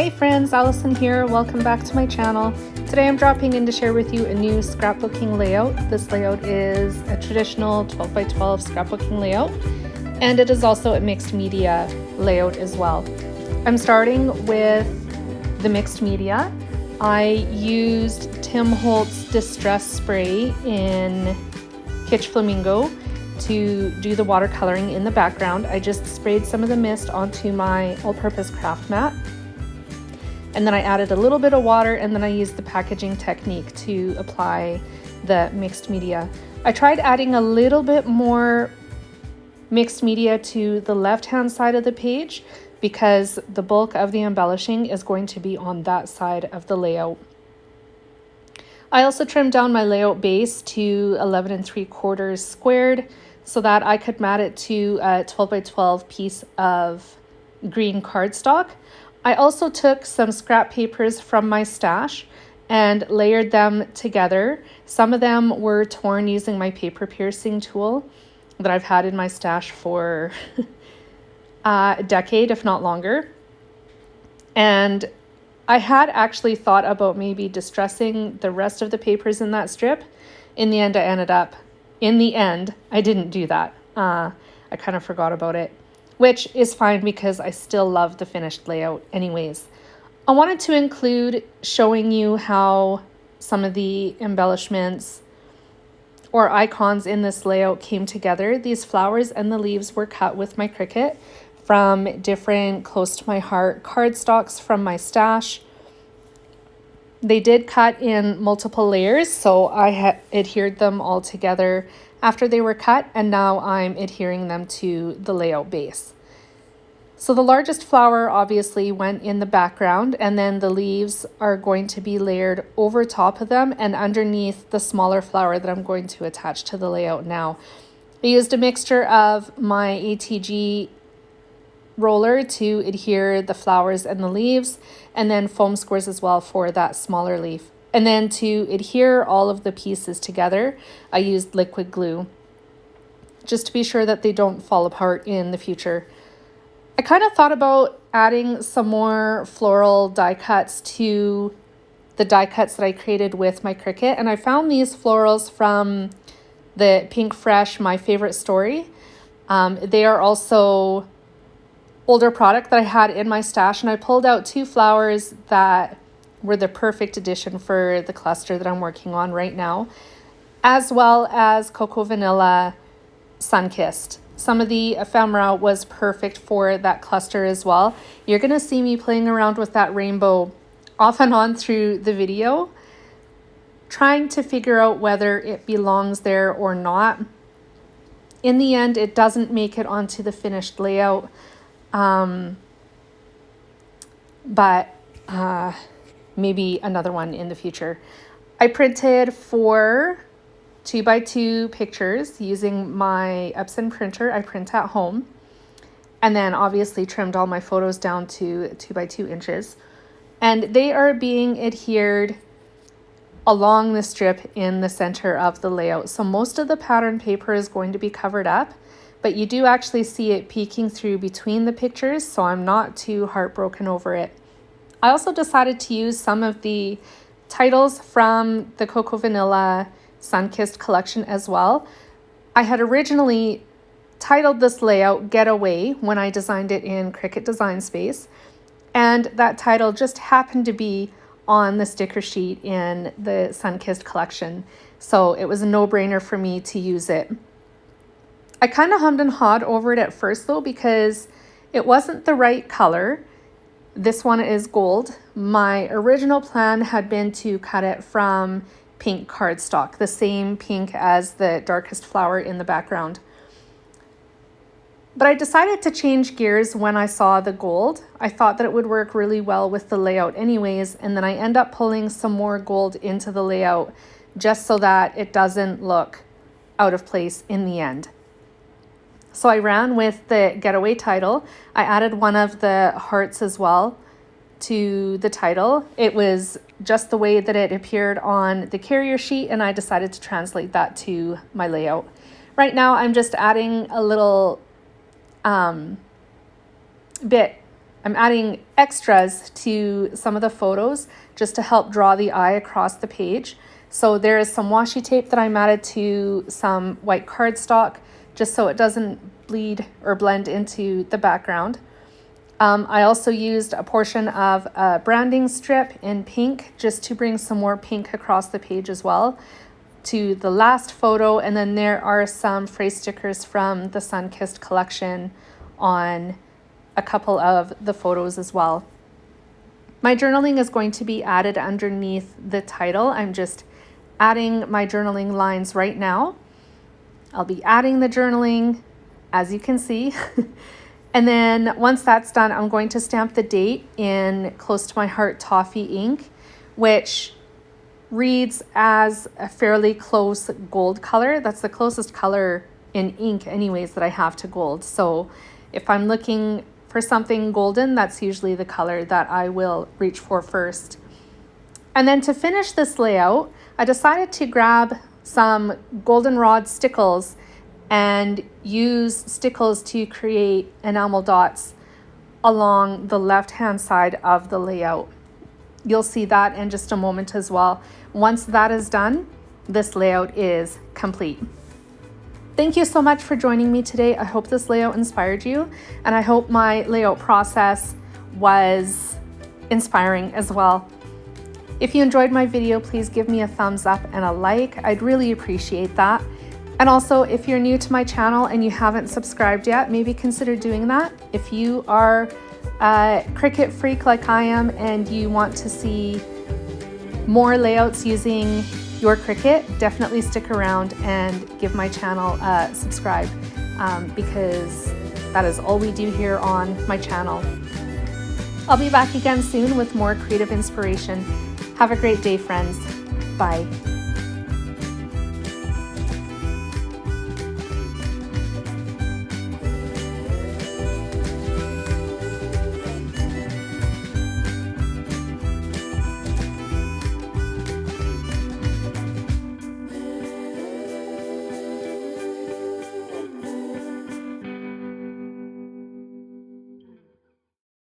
Hey friends, Allison here. Welcome back to my channel. Today I'm dropping in to share with you a new scrapbooking layout. This layout is a traditional 12 by 12 scrapbooking layout, and it is also a mixed media layout as well. I'm starting with the mixed media. I used Tim Holtz Distress spray in Kitsch Flamingo to do the watercoloring in the background. I just sprayed some of the mist onto my all-purpose craft mat. And then I added a little bit of water, and then I used the packaging technique to apply the mixed media. I tried adding a little bit more mixed media to the left-hand side of the page because the bulk of the embellishing is going to be on that side of the layout. I also trimmed down my layout base to 11 3/4 squared so that I could mat it to a 12 by 12 piece of green cardstock. I also took some scrap papers from my stash and layered them together. Some of them were torn using my paper piercing tool that I've had in my stash for a decade, if not longer. And I had actually thought about maybe distressing the rest of the papers in that strip. In the end, I didn't do that. I kind of forgot about it, which is fine because I still love the finished layout anyways. I wanted to include showing you how some of the embellishments or icons in this layout came together. These flowers and the leaves were cut with my Cricut from different Close to My Heart cardstocks from my stash. They did cut in multiple layers, so I had adhered them all together after they were cut, and now I'm adhering them to the layout base. So the largest flower obviously went in the background, and then the leaves are going to be layered over top of them and underneath the smaller flower that I'm going to attach to the layout now. I used a mixture of my ATG roller to adhere the flowers and the leaves, and then foam squares as well for that smaller leaf. And then to adhere all of the pieces together, I used liquid glue just to be sure that they don't fall apart in the future. I kind of thought about adding some more floral die cuts to the die cuts that I created with my Cricut, and I found these florals from the Pinkfresh My Favorite Story. They are also older product that I had in my stash, and I pulled out two flowers that were the perfect addition for the cluster that I'm working on right now, as well as Cocoa Vanilla Sun-Kissed. Some of the ephemera was perfect for that cluster as well. You're going to see me playing around with that rainbow off and on through the video, trying to figure out whether it belongs there or not. In the end, it doesn't make it onto the finished layout, but maybe another one in the future. I printed 4 2x2 pictures using my Epson printer. I print at home, and then obviously trimmed all my photos down to 2x2 inches, and they are being adhered along the strip in the center of the layout. So most of the pattern paper is going to be covered up, but you do actually see it peeking through between the pictures, so I'm not too heartbroken over it. I also decided to use some of the titles from the Cocoa Vanilla Sun-Kissed collection as well. I had originally titled this layout Getaway when I designed it in Cricut Design Space, and that title just happened to be on the sticker sheet in the Sun-Kissed collection, so it was a no-brainer for me to use it. I kind of hummed and hawed over it at first though because it wasn't the right color. This one is gold. My original plan had been to cut it from pink cardstock, the same pink as the darkest flower in the background. But I decided to change gears when I saw the gold. I thought that it would work really well with the layout anyways, and then I end up pulling some more gold into the layout just so that it doesn't look out of place in the end. So I ran with the Getaway title. I added one of the hearts as well to the title. It was just the way that it appeared on the carrier sheet, and I decided to translate that to my layout. Right now I'm just adding a little bit I'm adding extras to some of the photos just to help draw the eye across the page. So there is some washi tape that I'm added to some white cardstock just so it doesn't bleed or blend into the background. I also used a portion of a branding strip in pink just to bring some more pink across the page as well to the last photo. And then there are some phrase stickers from the Sun-Kissed collection on a couple of the photos as well. My journaling is going to be added underneath the title. I'm just adding my journaling lines right now. I'll be adding the journaling, as you can see. And then once that's done, I'm going to stamp the date in Close to My Heart Toffee ink, which reads as a fairly close gold color. That's the closest color in ink anyways that I have to gold. So if I'm looking for something golden, that's usually the color that I will reach for first. And then to finish this layout, I decided to grab some goldenrod stickles and use stickles to create enamel dots along the left-hand side of the layout. You'll see that in just a moment as well. Once that is done, this layout is complete. Thank you so much for joining me today. I hope this layout inspired you, and I hope my layout process was inspiring as well. If you enjoyed my video, please give me a thumbs up and a like. I'd really appreciate that. And also, if you're new to my channel and you haven't subscribed yet, maybe consider doing that. If you are a Cricut freak like I am and you want to see more layouts using your Cricut, definitely stick around and give my channel a subscribe because that is all we do here on my channel. I'll be back again soon with more creative inspiration. Have a great day, friends. Bye.